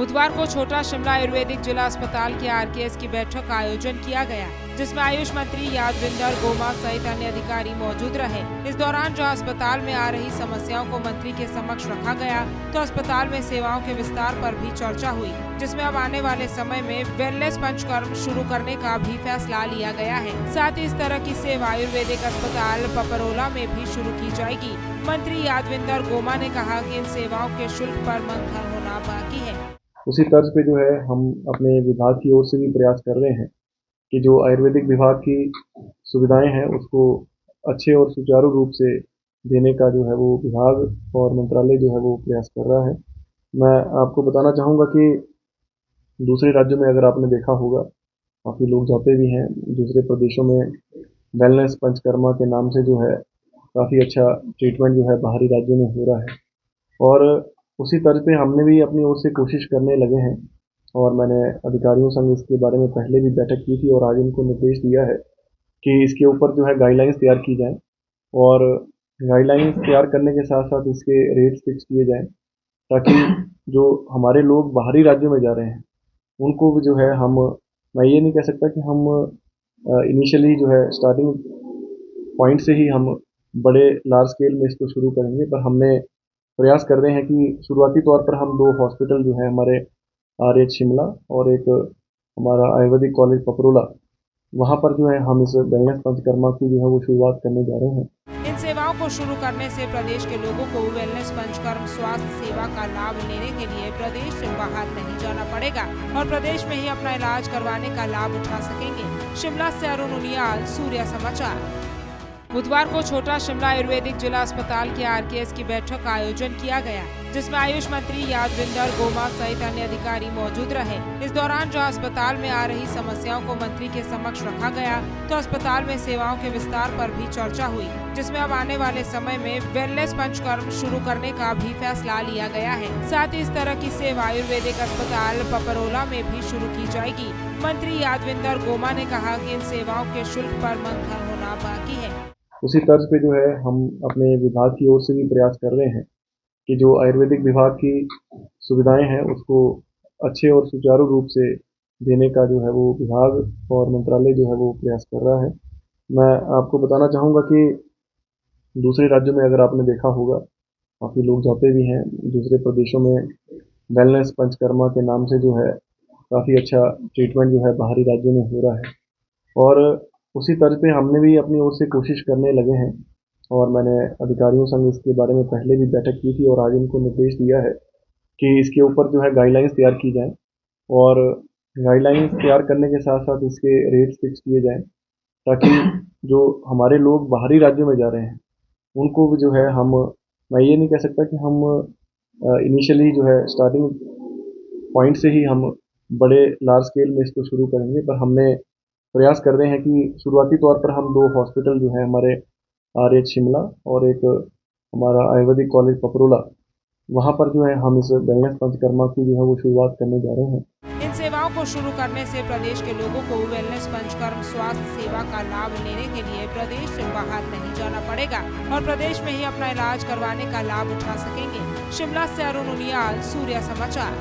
बुधवार को छोटा शिमला आयुर्वेदिक जिला अस्पताल के आरकेएस की बैठक का आयोजन किया गया, जिसमें आयुष मंत्री यादविंदर गोमा सहित अन्य अधिकारी मौजूद रहे। इस दौरान जहां अस्पताल में आ रही समस्याओं को मंत्री के समक्ष रखा गया, तो अस्पताल में सेवाओं के विस्तार पर भी चर्चा हुई, जिसमें अब आने वाले समय में वेलनेस पंचकर्म शुरू करने का भी फैसला लिया गया है। साथ ही इस तरह की सेवा आयुर्वेदिक अस्पताल पपरोला में भी शुरू की जाएगी। मंत्री यादविंदर गोमा ने कहा कि इन सेवाओं के शुल्क पर मंथन होना बाकी है। उसी तर्ज पे जो है हम अपने विभाग की ओर से भी प्रयास कर रहे हैं कि जो आयुर्वेदिक विभाग की सुविधाएं हैं उसको अच्छे और सुचारू रूप से देने का जो है वो विभाग और मंत्रालय जो है वो प्रयास कर रहा है। मैं आपको बताना चाहूँगा कि दूसरे राज्यों में अगर आपने देखा होगा, काफ़ी लोग जाते भी हैं दूसरे प्रदेशों में, वेलनेस पंचकर्मा के नाम से जो है काफ़ी अच्छा ट्रीटमेंट जो है बाहरी राज्यों में हो रहा है। और उसी तर्ज पे हमने भी अपनी ओर से कोशिश करने लगे हैं और मैंने अधिकारियों संग इसके बारे में पहले भी बैठक की थी और आज इनको निर्देश दिया है कि इसके ऊपर जो है गाइडलाइंस तैयार की जाएँ और गाइडलाइंस तैयार करने के साथ साथ इसके रेट्स फिक्स किए जाएँ, ताकि जो हमारे लोग बाहरी राज्यों में जा रहे हैं उनको भी जो है मैं ये नहीं कह सकता कि हम इनिशियली जो है स्टार्टिंग पॉइंट से ही हम बड़े लार्ज स्केल में इसको शुरू करेंगे, पर हमने प्रयास कर रहे हैं कि शुरुआती तौर पर हम 2 हॉस्पिटल जो है हमारे आरएच शिमला और एक हमारा आयुर्वेदिक कॉलेज पपरोला, वहाँ पर जो है हम इस वेलनेस पंचकर्मा की जो है वो शुरुआत करने जा रहे हैं। इन सेवाओं को शुरू करने से प्रदेश के लोगों को वेलनेस पंचकर्म स्वास्थ्य सेवा का लाभ लेने के लिए प्रदेश से बाहर नहीं जाना पड़ेगा और प्रदेश में ही अपना इलाज करवाने का लाभ उठा सकेंगे। शिमला से अरुण उनियाल, सूर्या समाचार। बुधवार को छोटा शिमला आयुर्वेदिक जिला अस्पताल के आरकेएस की बैठक का आयोजन किया गया, जिसमें आयुष मंत्री यादविंदर गोमा सहित अन्य अधिकारी मौजूद रहे। इस दौरान जहां अस्पताल में आ रही समस्याओं को मंत्री के समक्ष रखा गया, तो अस्पताल में सेवाओं के विस्तार पर भी चर्चा हुई, जिसमें अब आने वाले समय में वेलनेस पंचकर्म शुरू करने का भी फैसला लिया गया है। साथ ही इस तरह की सेवा आयुर्वेदिक अस्पताल पपरोला में भी शुरू की जाएगी। मंत्री यादविंदर गोमा ने कहा कि इन सेवाओं के शुल्क पर मंथन होना बाकी है। उसी तर्ज पे जो है हम अपने विभाग की ओर से भी प्रयास कर रहे हैं कि जो आयुर्वेदिक विभाग की सुविधाएं हैं उसको अच्छे और सुचारू रूप से देने का जो है वो विभाग और मंत्रालय जो है वो प्रयास कर रहा है। मैं आपको बताना चाहूँगा कि दूसरे राज्यों में अगर आपने देखा होगा, काफ़ी लोग जाते भी हैं दूसरे प्रदेशों में, वेलनेस पंचकर्मा के नाम से जो है काफ़ी अच्छा ट्रीटमेंट जो है बाहरी राज्यों में हो रहा है। और उसी तर्ज पे हमने भी अपनी ओर से कोशिश करने लगे हैं और मैंने अधिकारियों संग इसके बारे में पहले भी बैठक की थी और आज इनको निर्देश दिया है कि इसके ऊपर जो है गाइडलाइंस तैयार की जाएँ और गाइडलाइंस तैयार करने के साथ साथ इसके रेट्स फिक्स किए जाएँ, ताकि जो हमारे लोग बाहरी राज्यों में जा रहे हैं उनको भी जो है मैं ये नहीं कह सकता कि हम इनिशियली जो है स्टार्टिंग पॉइंट से ही हम बड़े लार्ज स्केल में इसको शुरू करेंगे, पर हमने प्रयास कर रहे हैं कि शुरुआती तौर पर हम 2 हॉस्पिटल जो है हमारे आरएच शिमला और एक हमारा आयुर्वेदिक कॉलेज पपरोला, वहाँ पर जो है हम इस वेलनेस पंचकर्मा की जो है वो शुरुआत करने जा रहे हैं। इन सेवाओं को शुरू करने से प्रदेश के लोगों को वेलनेस पंचकर्म स्वास्थ्य सेवा का लाभ लेने के लिए प्रदेश से बाहर नहीं जाना पड़ेगा और प्रदेश में ही अपना इलाज करवाने का लाभ उठा सकेंगे। शिमला से अरुण उनियाल, सूर्या समाचार।